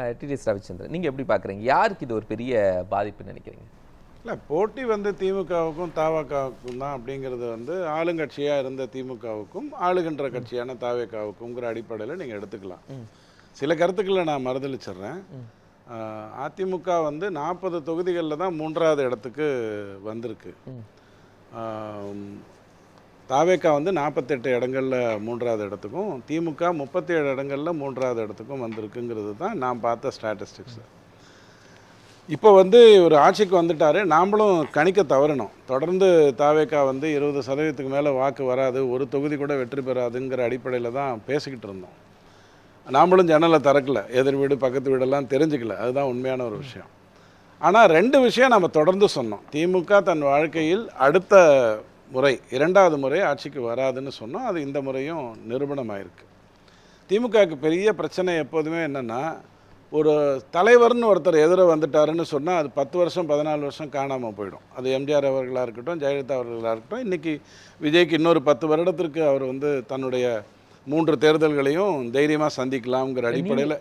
TDS Ravichandran, நீங்கள் எப்படி பார்க்குறீங்க? யாருக்கு இது ஒரு பெரிய பாதிப்புன்னு நினைக்கிறீங்க? இல்லை, போட்டி வந்து திமுகவுக்கும் தவகவுக்கும் தான் அப்படிங்கிறது வந்து ஆளுங்கட்சியாக இருந்த திமுகவுக்கும் ஆளுகின்ற கட்சியான தவகவுக்குங்கிற அடிப்படையில் நீங்கள் எடுத்துக்கலாம். சில கருத்துக்களை நான் மறுதளிச்சிடுறேன். அதிமுக வந்து 40 தொகுதிகளில் தான் 3வது இடத்துக்கு வந்திருக்கு. தவேகா வந்து 48 இடங்களில் 3வது இடத்துக்கும், திமுக 37 இடங்களில் 3வது இடத்துக்கும் வந்திருக்குங்கிறது தான் நான் பார்த்த ஸ்டாட்டிஸ்டிக்ஸ். இப்போ வந்து ஒரு ஆட்சிக்கு வந்துட்டார், நாம்ளும் கணிக்க தவறணும். தொடர்ந்து தவேகா வந்து 20% மேலே வாக்கு வராது, ஒரு தொகுதி கூட வெற்றி பெறாதுங்கிற அடிப்படையில் தான் பேசிக்கிட்டு இருந்தோம். நாம்ளும் ஜன்னலை திறக்கல, எதிர் வீடு பக்கத்து வீடெல்லாம் தெரிஞ்சுக்கல. அதுதான் உண்மையான ஒரு விஷயம். ஆனால் 2 விஷயம் நம்ம தொடர்ந்து சொன்னோம். திமுக தன் வாழ்க்கையில் அடுத்த முறை 2வது முறை ஆட்சிக்கு வராதுன்னு சொன்னோம். அது இந்த முறையும் நிரூபணமாயிருக்கு. திமுகவுக்கு பெரிய பிரச்சனை எப்போதுமே என்னென்னா, ஒரு தலைவர்னு ஒருத்தர் எதிர வந்துட்டாருன்னு சொன்னால் அது 10 வருஷம் 14 வருஷம் காணாமல் போயிடும். அது எம்ஜிஆர் அவர்களாக இருக்கட்டும், ஜெயலலிதா அவர்களாக இருக்கட்டும். இன்றைக்கி விஜய்க்கு இன்னொரு 10 வருடத்திற்கு அவர் வந்து தன்னுடைய 3 தேர்தல்களையும் தைரியமாக சந்திக்கலாம்ங்கிற அடிப்படையில்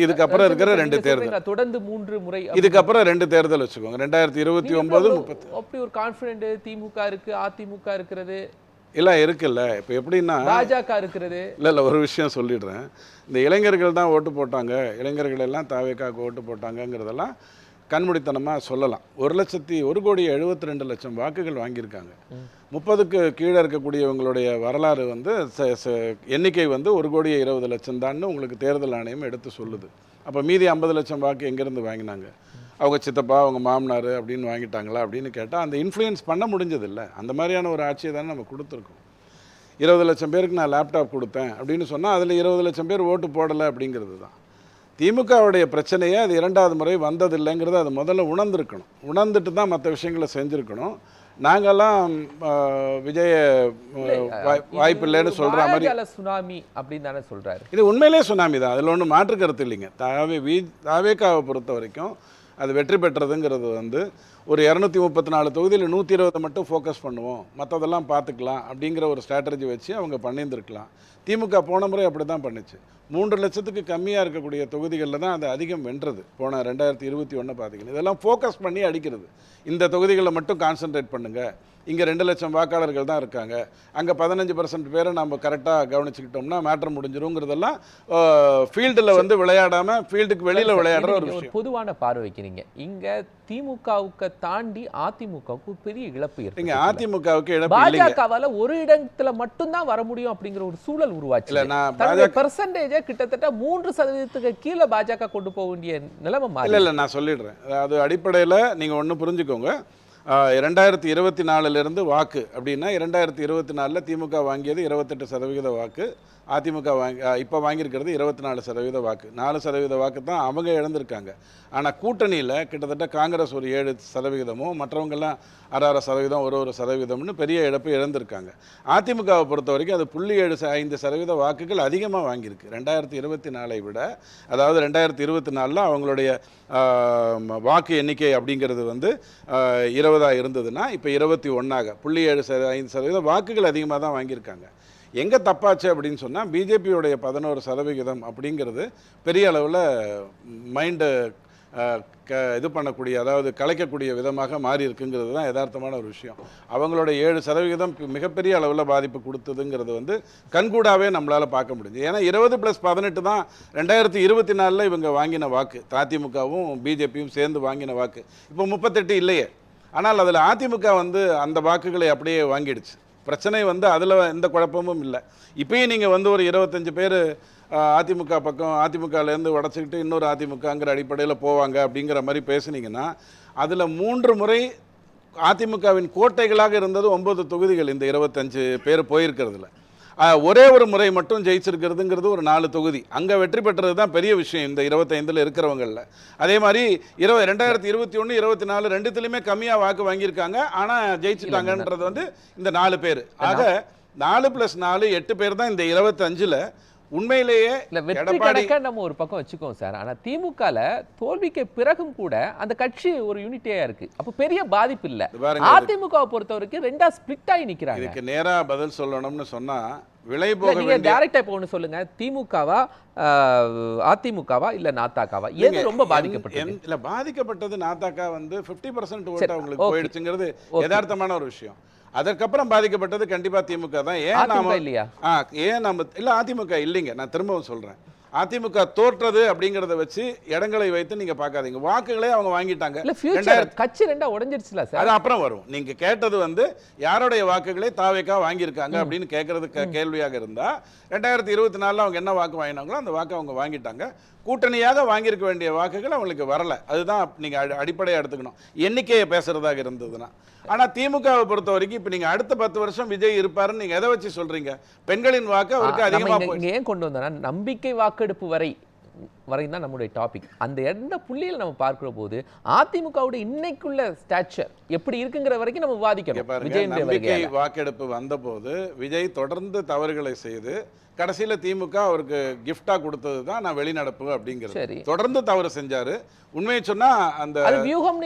இதுக்கப்புறம் இருக்கிற 2 தேர்தல், தொடர்ந்து 3 முறை, இதுக்கப்புறம் 2 தேர்தல் வச்சுக்கோங்க, 2029 30. அப்படி ஒரு கான்ஃபிடென்ட் திமுக இருக்கு, அதிமுக இருக்கிறது இல்லை இருக்குல்ல. இப்போ எப்படின்னா பாஜக இருக்கிறது. இல்லை ஒரு விஷயம் சொல்லிடுறேன். இந்த இளைஞர்கள் தான் ஓட்டு போட்டாங்க, இளைஞர்கள் எல்லாம் தவேகாவுக்கு ஓட்டு போட்டாங்கங்கிறதெல்லாம் கண்மூடித்தனமாக சொல்லலாம். 1,72,72,00,000 வாக்குகள் வாங்கியிருக்காங்க. 30க்கு கீழே இருக்கக்கூடியவங்களுடைய வரலாறு வந்து எண்ணிக்கை வந்து 1,20,00,000 தான்னு உங்களுக்கு தேர்தல் ஆணையம் எடுத்து சொல்லுது. அப்போ மீதி 50 லட்சம் வாக்கு எங்கேருந்து வாங்கினாங்க? அவங்க சித்தப்பா, அவங்க மாமனார் அப்படின்னு வாங்கிட்டாங்களா அப்படின்னு கேட்டால் அந்த இன்ஃப்ளூயன்ஸ் பண்ண முடிஞ்சதில்லை. அந்த மாதிரியான ஒரு ஆட்சியை தானே நம்ம கொடுத்துருக்கோம். 20 லட்சம் பேருக்கு நான் லேப்டாப் கொடுத்தேன் அப்படின்னு சொன்னால் அதில் 20 லட்சம் பேர் ஓட்டு போடலை அப்படிங்கிறது தான் திமுகவுடைய பிரச்சனையே. அது 2வது முறை வந்ததில்லைங்கிறது அது முதல்ல உணர்ந்துருக்கணும். உணர்ந்துட்டு தான் மற்ற விஷயங்களை செஞ்சுருக்கணும். நாங்கள்லாம் விஜய வாய்ப்பு இல்லைன்னு சொல்கிற மாதிரி சுனாமி அப்படின்னு தானே சொல்கிறாரு. இது உண்மையிலே சுனாமி தான், அதில் ஒன்றும் மாற்று கருத்து இல்லைங்க. தவேகாவை பொறுத்த வரைக்கும் அது வெற்றி பெற்றதுங்கிறது வந்து ஒரு 234 தொகுதியில் 120 மட்டும் ஃபோக்கஸ் பண்ணுவோம், மற்றதெல்லாம் பார்த்துக்கலாம் அப்படிங்கிற ஒரு ஸ்ட்ராட்டஜி வச்சு அவங்க பண்ணியிருந்துருக்கலாம். திமுக போன முறை அப்படி தான் பண்ணிச்சு. 3 லட்சத்துக்கு கம்மியாக இருக்கக்கூடிய தொகுதிகளில் தான் அது அதிகம் வென்றது. போன 2021 பார்த்தீங்கன்னா இதெல்லாம் ஃபோக்கஸ் பண்ணி அடிக்கிறது. இந்த தொகுதிகளில் மட்டும் கான்சன்ட்ரேட் பண்ணுங்கள், இங்கே 2 லட்சம் வாக்காளர்கள் தான் இருக்காங்க, அங்கே 15% பேரை நம்ம கரெக்டாக கவனிச்சுக்கிட்டோம்னா மேட்டர் முடிஞ்சிருங்கிறதெல்லாம் ஃபீல்டில் வந்து விளையாடாமல் ஃபீல்டுக்கு வெளியில் விளையாடுற ஒரு விஷயம். பொதுவான பார்வை வைக்கிறீங்க. இங்கே திமுகவுக்கு தாண்டி அதிமுகவுக்கு பெரிய இழப்பு இருக்கு. அதிமுகவுக்கு இழப்பு, பாஜகவால ஒரு இடத்துல மட்டும்தான் வர முடியும் அப்படிங்கிற ஒரு சூழல் உருவாச்சு. பெர்சன்டேஜ் கிட்டத்தட்ட 3% கீழே பாஜக கொண்டு போக வேண்டிய நிலைமை. இல்லை நான் சொல்லிடுறேன். அது அடிப்படையில் நீங்கள் ஒன்று புரிஞ்சுக்கோங்க. 2024 வாக்கு அப்படின்னா 2024 திமுக வாங்கியது 28% வாக்கு, அதிமுக இப்போ வாங்கியிருக்கிறது 24% வாக்கு. 4% வாக்கு தான் அவங்க இழந்திருக்காங்க. ஆனால் கூட்டணியில் கிட்டத்தட்ட காங்கிரஸ் ஒரு 7%, மற்றவங்கெல்லாம் 6% ஒரு சதவீதம்னு பெரிய இழப்பு இழந்திருக்காங்க. அதிமுகவை பொறுத்த வரைக்கும் அது 0.75% வாக்குகள் அதிகமாக வாங்கியிருக்கு 2024 விட. அதாவது 2024 அவங்களுடைய வாக்கு எண்ணிக்கை அப்படிங்கிறது வந்து 20 இருந்ததுன்னா இப்போ 21 0.75% வாக்குகள் அதிகமாக தான் வாங்கியிருக்காங்க. எங்கே தப்பாச்சு அப்படின்னு சொன்னால் பிஜேபியோடைய 11% அப்படிங்கிறது பெரிய அளவில் மைண்டு இது பண்ணக்கூடிய, அதாவது கலைக்கக்கூடிய விதமாக மாறி இருக்குங்கிறது தான் யதார்த்தமான ஒரு விஷயம். அவங்களோட 7% மிகப்பெரிய அளவில் பாதிப்பு கொடுத்ததுங்கிறது வந்து கண்கூடாவே நம்மளால் பார்க்க முடியுது. ஏன்னா 20+18 தான் 2024 இவங்க வாங்கின வாக்கு, அதிமுகவும் பிஜேபியும் சேர்ந்து வாங்கின வாக்கு. இப்போ 38 இல்லையே. ஆனால் அதில் அதிமுக வந்து அந்த வாக்குகளை அப்படியே வாங்கிடுச்சு. பிரச்சனை வந்து அதில் எந்த குழப்பமும் இல்லை. இப்பயும் நீங்கள் வந்து ஒரு 25 பேர் அதிமுக பக்கம் அதிமுகலேருந்து உடச்சிக்கிட்டு இன்னொரு அதிமுகங்கிற அடிப்படையில் போவாங்க அப்படிங்கிற மாதிரி பேசுனீங்கன்னா அதில் 3 முறை அதிமுகவின் கோட்டைகளாக இருந்தது 9 தொகுதிகள். இந்த 25 பேர் போயிருக்கிறதுல ஒரே ஒரு முறை மட்டும் ஜெயிச்சிருக்கிறதுங்கிறது ஒரு 4 தொகுதி. அங்கே வெற்றி பெற்றது தான் பெரிய விஷயம் இந்த 25 இருக்கிறவங்களில். அதே மாதிரி 2021 24 ரெண்டுத்துலையுமே கம்மியாக வாக்கு வாங்கியிருக்காங்க, ஆனால் ஜெயிச்சுட்டாங்கன்றது வந்து இந்த 4 பேர். ஆக 4+4 8 பேர் தான் இந்த 25. உண்மையிலேயே வெற்றி கணக்க நம்ம ஒரு பக்கம் வச்சுக்கோம் சார். ஆனா திமுகல தோல்விக்கு பிறகும் கூட அந்த கட்சி ஒரு யூனிட்டியா இருக்கு. அப்ப பெரிய பாதிப்பு இல்ல. அதிமுகவை பொறுத்தவரைக்கும் ரெண்டா ஸ்பிளிட் ஆகி நிக்கிறாங்க. இதுக்கு நேரா பதில் சொல்லணும்னு சொன்னா விலை போக நீங்க டைரக்டா இப்ப ஒண்ணு சொல்லுங்க, திமுகவா அதிமுகவா இல்ல நாத்தாக்காவா எது ரொம்ப பாதிக்கப்பட்டது? இல்ல பாதிக்கப்பட்டது நாத்தாக்கா வந்து 50% ஓட்டு அவங்களுக்கு போயிடுச்சுங்கிறது யதார்த்தமான ஒரு விஷயம். அதற்கப்புறம் பாதிக்கப்பட்டது கண்டிப்பா திமுக தான். ஏன் நாம இல்லையா? ஏன் நம்ம இல்ல அதிமுக இல்லைங்க, நான் திரும்பவும் சொல்றேன். அதிமுக தோற்றது அப்படிங்கறத வச்சு இடங்களை வைத்து நீங்க பார்க்காதீங்க. வாக்குகளே அவங்க வாங்கிட்டாங்க. இல்ல ஃபியூச்சர் கட்சி ரெண்டா உடைஞ்சிருச்சுல சார். அது அப்புறம் வரும். நீங்க கேட்டது வந்து யாரோடைய வாக்குகளை தாவேக்கா வாங்கியிருக்காங்க அப்படின்னு கேட்கறது கேள்வியாக இருந்தா 2024 அவங்க என்ன வாக்கு வாங்கினாங்களோ அந்த வாக்கு அவங்க வாங்கிட்டாங்க. கூட்டணியாக வாங்கியிருக்க வேண்டிய வாக்குகள் அவங்களுக்கு வரல. அதுதான் நீங்க அடிப்படையாக எடுத்துக்கணும் எண்ணிக்கையை பேசுறதாக இருந்ததுன்னா. ஆனா திமுகவை பொறுத்த வரைக்கும் இப்ப நீங்க அடுத்த 10 வருஷம் விஜய் இருப்பாருன்னு நீங்க எதை வச்சு சொல்றீங்க? பெண்களின் வாக்கு அவருக்கு அதிகமா ஏன் கொண்டு வந்தா நம்பிக்கை வாக்கெடுப்பு வரையும் தான் நம்முடைய டாபிக். அந்த எந்த புள்ளியில் நம்ம பார்க்கிற போது அதிமுகவுடைய இன்னைக்குள்ள ஸ்டாச்சர் எப்படி இருக்குங்கிற வரைக்கும் நம்ம விவாதிக்கணும். நம்பிக்கை வாக்கெடுப்பு வந்த போது விஜய் தொடர்ந்து தவறுகளை செய்து கடைசியில திமுக அவருக்கு கிஃப்டா கொடுத்தது தான் நான் வெளிநடப்பு அப்படிங்கிறது. தொடர்ந்து தவறு செஞ்சாரு. உண்மையை சொன்னா அந்த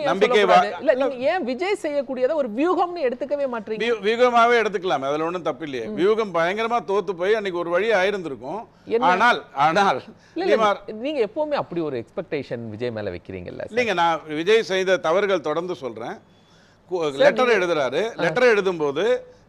நம்பிக்கை இல்ல நீங்க ஏன் விஜய் செய்யக்கூடியதை ஒரு வியூகம்னு எடுத்துக்கவே மாட்டீங்க? வியூகமாவே எடுத்துக்கலாம், அதுல ஒண்ணும் தப்பு இல்லையே. வியூகம் பயங்கரமா தோத்து போய் அன்னைக்கு ஒரு வழி ஆயிருந்திருக்கும். ஆனால் நீங்க எப்பவுமே அப்படி ஒரு எக்ஸ்பெக்டேஷன் விஜய் மேல வைக்கிறீங்கல்ல? இல்லைங்க, நான் விஜய் செய்த தவறுகள் தொடர்ந்து சொல்றேன். லெட்டர் எழுதுறாரு. லெட்டர் எழுதும் போது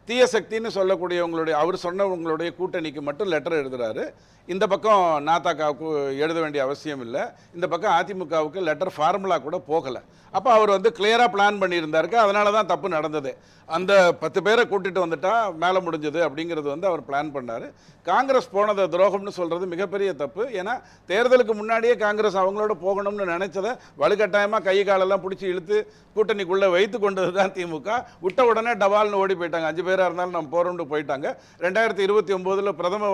தீய சக்தின்னு சொல்லக்கூடியவங்களுடைய அவர் சொன்னவங்களுடைய கூட்டணிக்கு மட்டும் லெட்டர் எழுதுறாரு. இந்த பக்கம் நாத்தாக்காவுக்கு எழுத வேண்டிய அவசியம் இல்லை. இந்த பக்கம் அதிமுகவுக்கு லெட்டர் ஃபார்முலா கூட போகலை. அப்போ அவர் வந்து கிளியராக பிளான் பண்ணியிருந்தாருக்கு. அதனால தான் தப்பு நடந்தது. அந்த 10 பேரை கூட்டிட்டு வந்துட்டா மேலே முடிஞ்சது அப்படிங்கிறது வந்து அவர் பிளான் பண்ணார். காங்கிரஸ் போனதை துரோகம்னு சொல்கிறது மிகப்பெரிய தப்பு. ஏன்னா தேர்தலுக்கு முன்னாடியே காங்கிரஸ் அவங்களோட போகணும்னு நினைச்சதை வலுக்கட்டாயமாக கை காலெல்லாம் பிடிச்சி இழுத்து கூட்டணிக்குள்ளே வைத்து கொண்டது தான் திமுக. விட்ட உடனே டபால்னு ஓடி போயிட்டாங்க. 5 பேராக இருந்தாலும் நம்ம போகிறோம்னு போயிட்டாங்க. 2029 பிரதம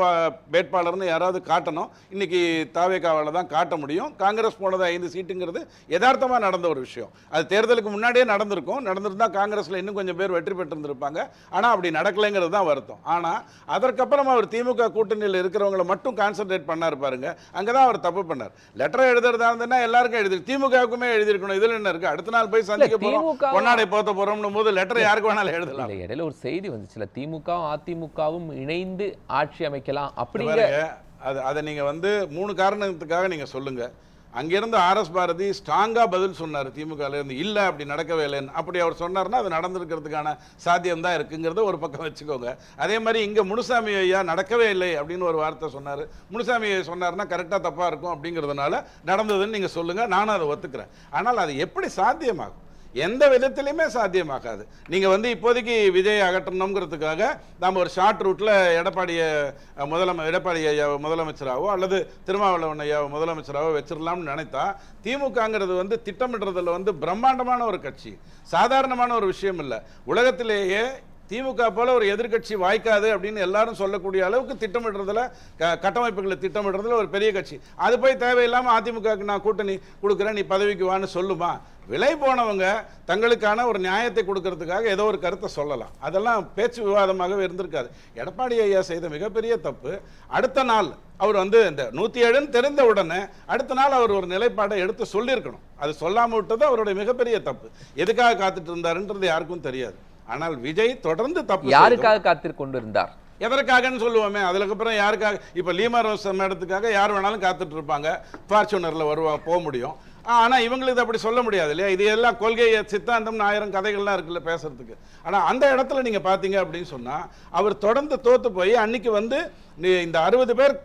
வேட்பாளர்னு யாராவது காட்டணும். இன்னைக்கு தாவேகாவால் தான் காட்ட முடியும். காங்கிரஸ் போனது 5 சீட்டுங்கிறது யதார்த்தமாக நடந்த ஒரு விஷயம். அது தேர்தலுக்கு முன்னாடியே நடந்திருக்கும். நடந்திருந்தா காங்கிரஸ்ல இன்னும் கொஞ்சம் பேர் வெற்றி பெற்றிருந்திருப்பாங்க. ஆனா அப்படி நடக்கலைங்கிறது தான் வருத்தம். ஆனா அதற்கப்புறம் அவர் திமுக கூட்டணியில் இருக்கிறவங்களை மட்டும் கான்சென்ட்ரேட் பண்ணாரு பாருங்க, அங்கதான் அவர் தப்பு பண்ணார். லெட்டர் எழுதுறதா இருந்தா எல்லாருக்கும் எழுதி திமுகவுக்குமே எழுதிருக்கணும். இதுல என்ன இருக்கு? அடுத்த நாள் போய் சந்திக்க போறோம், பொன்னாடை போத்த போறோம்னு போது லெட்டர் யாருக்கு வேணாலும் எழுதலாம். இடையில ஒரு செய்தி வந்துச்சுல, திமுகவும் அதிமுகவும் இணைந்து ஆட்சி அமைக்கலாம் அப்படிங்கிற அதை நீங்க வந்து 3 காரணத்துக்காக நீங்க சொல்லுங்க. அங்கிருந்து RS பாரதி ஸ்ட்ராங்கா பதில் சொன்னார். திமுக இருந்து இல்ல அப்படி நடக்கவே இல்லைன்னு. அப்படி அவர் சொன்னார்னா அது நடந்திருக்கிறதுக்கான சாத்தியம் தான் இருக்குங்கிறத ஒரு பக்கம் வச்சுக்கோங்க. அதே மாதிரி இங்க முனுசாமி ஐயா நடக்கவே இல்லை அப்படின்னு ஒரு வார்த்தை சொன்னார். முனுசாமி ஐயா சொன்னார்னா கரெக்டா தப்பா இருக்கும் அப்படிங்கிறதுனால நடந்ததுன்னு நீங்க சொல்லுங்க, நானும் அதை ஒத்துக்கிறேன். ஆனால் அது எப்படி சாத்தியமாகும்? எந்த விதத்திலையுமே சாத்தியமாகாது. நீங்க வந்து இப்போதைக்கு விஜய் அகற்றணுங்கிறதுக்காக நாம ஒரு ஷார்ட் ரூட்ல எடப்பாடி ஐயா முதலமைச்சராகவோ அல்லது திருமாவளவன் ஐயா முதலமைச்சராகவோ வச்சிடலாம்னு நினைத்தா திமுகங்கிறது வந்து திட்டமிடுறதுல வந்து பிரம்மாண்டமான ஒரு கட்சி, சாதாரணமான ஒரு விஷயம் இல்லை. உலகத்திலேயே திமுக போல ஒரு எதிர்கட்சி வாய்க்காது அப்படின்னு எல்லாரும் சொல்லக்கூடிய அளவுக்கு திட்டமிடுறதுல கட்டமைப்புகளை திட்டமிடுறதுல ஒரு பெரிய கட்சி. அது போய் தேவையில்லாம அதிமுகவுக்கு நான் கூட்டணி கொடுக்குறேன், நீ பதவிக்கு வான்னு சொல்லுமா? விலை போனவங்க தங்களுக்கான ஒரு நியாயத்தை கொடுக்கறதுக்காக ஏதோ ஒரு கருத்தை சொல்லலாம். அதெல்லாம் பேச்சு விவாதமாகவே இருந்திருக்காது. எடப்பாடி ஐயா செய்த மிகப்பெரிய தப்பு, அடுத்த நாள் அவர் வந்து இந்த 107 தெரிந்த உடனே அடுத்த நாள் அவர் ஒரு நிலைப்பாடை எடுத்து சொல்லியிருக்கணும். அது சொல்லாம விட்டது அவருடைய மிகப்பெரிய தப்பு. எதுக்காக காத்துட்டு இருந்தாருன்றது யாருக்கும் தெரியாது. ஆனால் விஜய் தொடர்ந்து தப்பு. யாருக்காக காத்திருக் கொண்டிருந்தார்? எதற்காகன்னு சொல்லுவோமே. அதுக்கப்புறம் யாருக்காக? இப்ப லீமா ரோஸ் மேடத்துக்காக யார் வேணாலும் காத்துட்டு இருப்பாங்க. ஃபார்ச்சுனர்ல போக முடியும். ஆனா இவங்களுக்கு அப்படி சொல்ல முடியாது இல்லையா? இது எல்லாம் கொள்கை சித்தாந்தம் 1000 கதைகள்லாம் இருக்குல்ல பேசுறதுக்கு. ஆனா அந்த இடத்துல நீங்க பாத்தீங்க அப்படின்னு சொன்னா அவர் தொடர்ந்து தோத்து போய் அன்னைக்கு வந்து இந்த 60 பேர்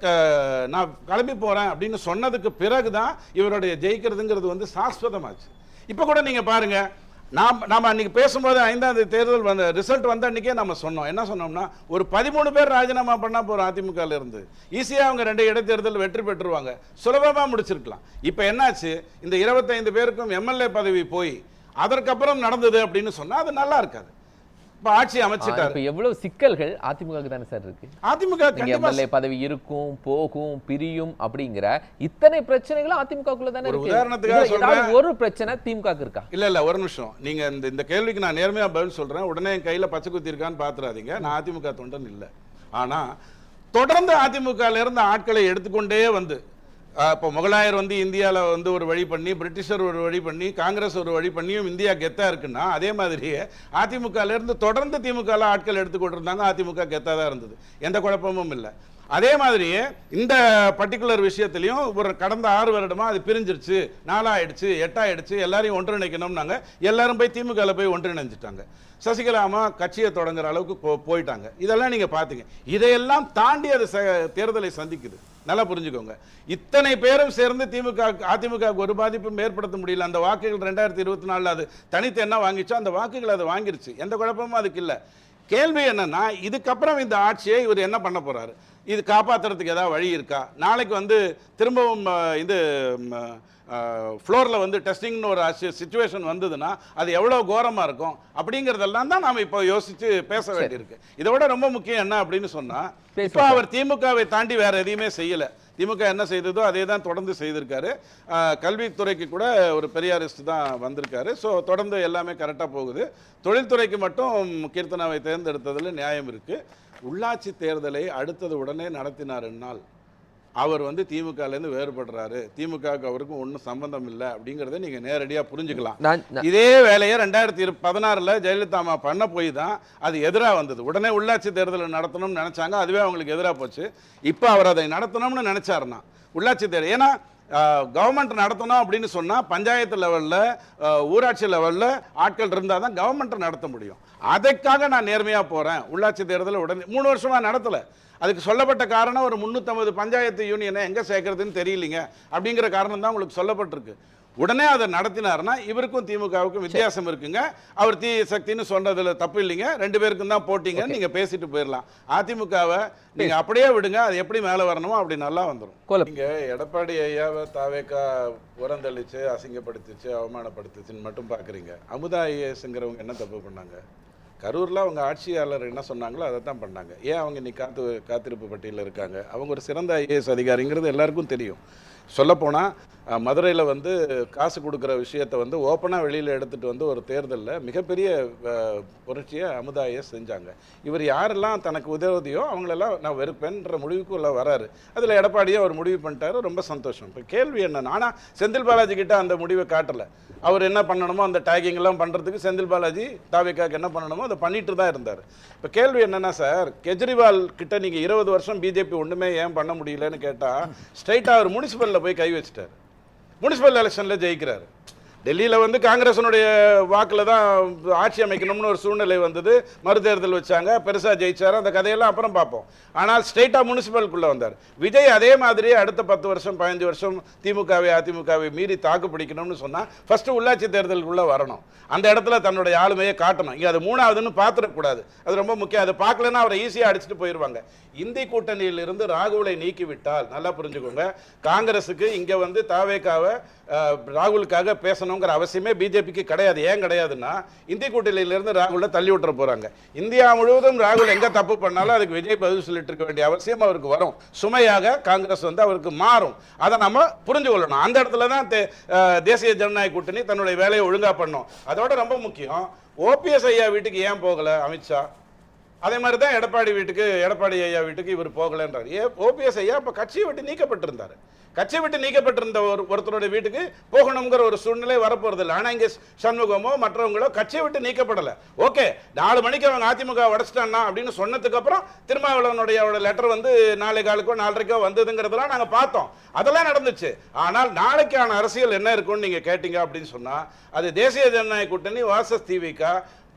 நான் கிளம்பி போறேன் அப்படின்னு சொன்னதுக்கு பிறகுதான் இவருடைய ஜெயிக்கிறதுங்கிறது வந்து சாஸ்வதமாச்சு. இப்ப கூட நீங்க பாருங்க, நாம அன்னைக்கு பேசும்போது 5ஆம் தேதி தேர்தல் வந்த ரிசல்ட் வந்த அன்னைக்கே நம்ம சொன்னோம். என்ன சொன்னோம்னா ஒரு 13 பேர் ராஜினாமா பண்ணா போறோம் அதிமுகல இருந்து. ஈஸியா அவங்க 2 இடைத்தேர்தல் வெற்றி பெற்றுருவாங்க, சுலபமா முடிச்சிருக்கலாம். இப்ப என்னாச்சு? இந்த 25 பேருக்கும் எம்எல்ஏ பதவி போய் அதற்கப்புறம் நடந்தது அப்படின்னு சொன்னா அது நல்லா இருக்காது. இப்ப ஆட்சி அமைச்சிட்டாரு. இப்ப எவ்வளவு சிக்கல்கள் அதிமுகவுக்கு தானே சார் இருக்கு? அதிமுக எம்எல்ஏ பதவி இருக்கும், போகும், பிரியும் அப்படிங்கிற இத்தனை பிரச்சனைகளும் அதிமுகக்குள்ள தானே இருக்கு. உதாரணத்துக்காக சொல்றேன், ஒரு பிரச்சனை திமுக இருக்கா? இல்ல ஒரு நிமிஷம். நீங்க இந்த கேள்விக்கு நான் நேர்மையா பதில் சொல்றேன். உடனே என் கையில பச்சை குத்தி இருக்கான்னு பாத்துறாதீங்க. நான் அதிமுக தொண்டன் இல்லை. ஆனா தொடர்ந்து அதிமுகல இருந்து ஆட்களை எடுத்துக்கொண்டே வந்து இப்போ முகலாயர் வந்து இந்தியாவில் வந்து ஒரு வழி பண்ணி, பிரிட்டிஷர் ஒரு வழி பண்ணி, காங்கிரஸ் ஒரு வழி பண்ணியும் இந்தியா கெத்தா இருக்குன்னா, அதே மாதிரியே அதிமுகல இருந்து தொடர்ந்து திமுகல ஆட்கள் எடுத்துக்கொண்டிருந்தாங்க. அதிமுக கெத்தா தான் இருந்தது, எந்த குழப்பமும் இல்லை. அதே மாதிரியே இந்த பர்டிகுலர் விஷயத்திலையும் ஒரு கடந்த 6 வருடமா அது பிரிஞ்சிருச்சு, 4 ஆயிடுச்சு, 8 ஆயிடுச்சு, எல்லாரையும் ஒன்றிணைக்கணும்னாங்க. எல்லாரும் போய் திமுகல போய் ஒன்றிணைஞ்சிட்டாங்க. சசிகலா அம்மா கட்சியை தொடங்குற அளவுக்கு போயிட்டாங்க. இதெல்லாம் நீங்க பாத்தீங்க. இதையெல்லாம் தாண்டி அது தேர்தலை சந்திக்குது. நல்லா புரிஞ்சுக்கோங்க. இத்தனை பேரும் சேர்ந்து திமுக அதிமுக ஒரு பாதிப்பும் ஏற்படுத்த முடியல. அந்த வாக்குகள் 2024 அது தனித்து என்ன வாங்கிச்சோ அந்த வாக்குகள் அது வாங்கிருச்சு. எந்த குழப்பமும் அதுக்கு இல்லை. கேள்வி என்னன்னா, இதுக்கப்புறம் இந்த ஆட்சியை இவர் என்ன பண்ண போறாரு? இது காப்பாற்றுறதுக்கு ஏதாவது வழி இருக்கா? நாளைக்கு வந்து திரும்பவும் இது ஃப்ளோரில் வந்து டெஸ்டிங்னு ஒரு சிச்சுவேஷன் வந்ததுன்னா அது எவ்வளோ கோரமாக இருக்கும் அப்படிங்கிறதெல்லாம் தான் நாம் இப்போ யோசித்து பேச வேண்டியிருக்கு. இதை விட ரொம்ப முக்கியம் என்ன அப்படின்னு சொன்னால், இப்போ அவர் திமுகவை தாண்டி வேற எதையுமே செய்யலை. திமுக என்ன செய்ததோ அதே தான் தொடர்ந்து செய்திருக்காரு. கல்வித்துறைக்கு கூட ஒரு பெரியாரிஸ்ட் தான் வந்திருக்காரு. ஸோ தொடர்ந்து எல்லாமே கரெக்டாக போகுது. தொழில்துறைக்கு மட்டும் கீர்த்தனாவை தேர்ந்தெடுத்ததில் நியாயம் இருக்குது. உள்ளாட்சி தேர்தலை அடுத்தது உடனே நடத்தினாருன்னால் அவர் வந்து திமுகலேருந்து வேறுபடுறாரு, திமுகவுக்கு அவருக்கும் ஒன்றும் சம்பந்தம் இல்லை அப்படிங்கிறத நீங்கள் நேரடியாக புரிஞ்சுக்கலாம். இதே வேலையை 2016 ஜெயலலிதா அம்மா பண்ண போய் தான் அது எதிராக வந்தது. உடனே உள்ளாட்சி தேர்தலை நடத்தணும்னு நினச்சாங்க, அதுவே அவங்களுக்கு எதிராக போச்சு. இப்போ அவர் அதை நடத்தணும்னு நினச்சாருன்னா உள்ளாட்சி தேர்தல், ஏன்னா கவர்மெண்ட் நடத்தணும் அப்படின்னு சொன்னால் பஞ்சாயத்து லெவலில், ஊராட்சி லெவலில் ஆட்கள் இருந்தால் தான் கவர்மெண்ட்டை நடத்த முடியும். அதுக்காக நான் நேர்மையாக போகிறேன். உள்ளாட்சி தேர்தலை உடனே 3 வருஷமாக நடத்தலை. அதுக்கு சொல்லப்பட்ட காரணம் ஒரு 350 பஞ்சாயத்து யூனியனை எங்கே சேர்க்கறதுன்னு தெரியலிங்க அப்படிங்கிற காரணம் தான் உங்களுக்கு சொல்லப்பட்டிருக்கு. உடனே அதை நடத்தினார்னா இவருக்கும் திமுகவுக்கும் வித்தியாசம் இருக்குங்க. அவர் தீ சக்தின்னு சொன்னதுல தப்பு இல்லைங்க. 2 பேருக்கும் தான் போட்டிங்கன்னு நீங்க பேசிட்டு போயிடலாம். அதிமுகவை நீங்க அப்படியே விடுங்க, அது எப்படி மேலே வரணுமோ அப்படி நல்லா வந்துடும். நீங்க எடப்பாடி ஐயாவை தாவேக்கா உரந்தளிச்சு அசிங்கப்படுத்திச்சு அவமானப்படுத்துச்சுன்னு மட்டும் பார்க்குறீங்க. அமுதா ஐஏஎஸ்ங்கிறவங்க என்ன தப்பு பண்ணாங்க? கரூரில் அவங்க ஆட்சியாளர் என்ன சொன்னாங்களோ அதை தான் பண்ணாங்க. ஏன் அவங்க இன்னைக்கு காத்திருப்பு பட்டியலில் இருக்காங்க? அவங்க ஒரு சிறந்த ஐஏஎஸ் அதிகாரிங்கிறது எல்லாருக்கும் தெரியும். சொல்லப்போனால் மதுரையில் வந்து காசு கொடுக்குற விஷயத்தை வந்து ஓப்பனாக வெளியில் எடுத்துகிட்டு வந்து ஒரு தேர்தலில் மிகப்பெரிய புரட்சியை அமுதா ஐஏஎஸ் செஞ்சாங்க. இவர் யாரெல்லாம் தனக்கு உதவியோ அவங்களெல்லாம் நான் வெறுப்பேன்ற முடிவுக்கு உள்ள வராரு. அதில் எடப்பாடியே அவர் முடிவு பண்ணிட்டாரு. ரொம்ப சந்தோஷம். இப்போ கேள்வி என்னன்னா, ஆனால் செந்தில் பாலாஜி கிட்ட அந்த முடிவை காட்டலை. அவர் என்ன பண்ணணுமோ அந்த டேகிங்லாம் பண்ணுறதுக்கு செந்தில் பாலாஜி தாவேக்காக்கு என்ன பண்ணணுமோ அதை பண்ணிட்டு தான் இருந்தார். இப்போ கேள்வி என்னென்னா சார், கெஜ்ரிவால் கிட்ட நீங்கள் 20 வருஷம் பிஜேபி ஒன்றுமே ஏன் பண்ண முடியலன்னு கேட்டால் ஸ்ட்ரைட்டாக அவர் முனிசிபலில் போய் கை வச்சிட்டார். முனிசிபல் எலெக்ஷனில் ஜெயிக்கிறார். டெல்லியில் வந்து காங்கிரஸனுடைய வாக்கில் தான் ஆட்சி அமைக்கணும்னு ஒரு சூழ்நிலை வந்தது. மறுதேர்தல் வச்சாங்க, பெருசாக ஜெயிச்சார். அந்த கதையெல்லாம் அப்புறம் பார்ப்போம். ஆனால் ஸ்ட்ரெயிட்டாக முனிசிபலுக்குள்ளே வந்தார். விஜய் அதே மாதிரியே அடுத்த 10 வருஷம் 15 வருஷம் திமுகவை அதிமுகவை மீறி தாக்கு பிடிக்கணும்னு சொன்னால் ஃபஸ்ட்டு உள்ளாட்சி தேர்தலுக்குள்ளே வரணும். அந்த இடத்துல தன்னுடைய ஆளுமையை காட்டணும். இங்கே அது 3ஆவதுன்னு பார்த்துடக்கூடாது. அது ரொம்ப முக்கியம். அதை பார்க்கலன்னா அவரை ஈஸியாக அடிச்சுட்டு போயிடுவாங்க. இந்தி கூட்டணியிலிருந்து ராகுலை நீக்கிவிட்டால் நல்லா புரிஞ்சுக்கோங்க, காங்கிரஸுக்கு இங்கே வந்து தாவேக்காவை ராகுலுக்காக பேசணுங்கிற அவசியமே பிஜேபிக்கு கிடையாது. ஏன் கிடையாதுன்னா, இந்தி கூட்டணியிலிருந்து ராகுலை தள்ளி விட்டுற போகிறாங்க. இந்தியா முழுவதும் ராகுல் எங்கே தப்பு பண்ணாலும் அதுக்கு விஜய் பதில் சொல்லிட்டு இருக்க வேண்டிய அவசியம் அவருக்கு வரும். சுமையாக காங்கிரஸ் வந்து அவருக்கு மாறும். அதை நம்ம புரிஞ்சு கொள்ளணும். அந்த இடத்துல தான் தேசிய ஜனநாயக கூட்டணி தன்னுடைய வேலையை ஒழுங்காக பண்ணும். அதோட ரொம்ப முக்கியம், ஓபிஎஸ் ஐயா வீட்டுக்கு ஏன் போகலை அமித்ஷா? அதே மாதிரி தான் எடப்பாடி ஐயா வீட்டுக்கு இவர் போகலன்றார். ஓபிஎஸ் ஐயா இப்போ கட்சியை விட்டு நீக்கப்பட்டிருந்தார். கட்சியை விட்டு நீக்கப்பட்டிருந்த ஒருத்தருடைய வீட்டுக்கு போகணுங்கிற ஒரு சூழ்நிலை வரப்போறதில்லை. ஆனால் இங்கே சண்முகமோ மற்றவங்களோ கட்சியை விட்டு நீக்கப்படலை. ஓகே, 4 மணிக்கு அவங்க அதிமுக உடச்சிட்டான்னா அப்படின்னு சொன்னதுக்கு அப்புறம் திருமாவளவனுடைய லெட்டர் வந்து 4:15 4:30 வந்ததுங்கிறதெல்லாம் நாங்கள் பார்த்தோம். அதெல்லாம் நடந்துச்சு. ஆனால் நாளைக்கான அரசியல் என்ன இருக்கும்னு நீங்கள் கேட்டீங்க அப்படின்னு சொன்னால், அது தேசிய ஜனநாயக கூட்டணி வாசஸ் திவிக,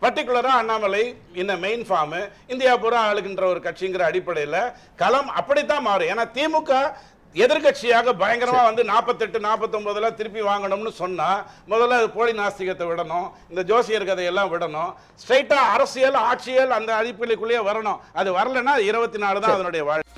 பர்டிகுலராக அண்ணாமலை இந்த மெயின் ஃபார்மு, இந்தியா பூரா ஆளுகின்ற ஒரு கட்சிங்கிற அடிப்படையில் களம் அப்படித்தான் மாறும். ஏன்னா திமுக எதிர்கட்சியாக பயங்கரமா வந்து 48 49 திருப்பி வாங்கணும்னு சொன்னா முதல்ல போலி நாஸ்திகத்தை விடணும், இந்த ஜோசியர் கதையெல்லாம் விடணும், ஸ்ட்ரைட்டா அரசியல் ஆட்சியல் அந்த அடிப்படைக்குள்ளேயே வரணும். அது வரலன்னா 24 தான் அதனுடைய வாழ்க்கை.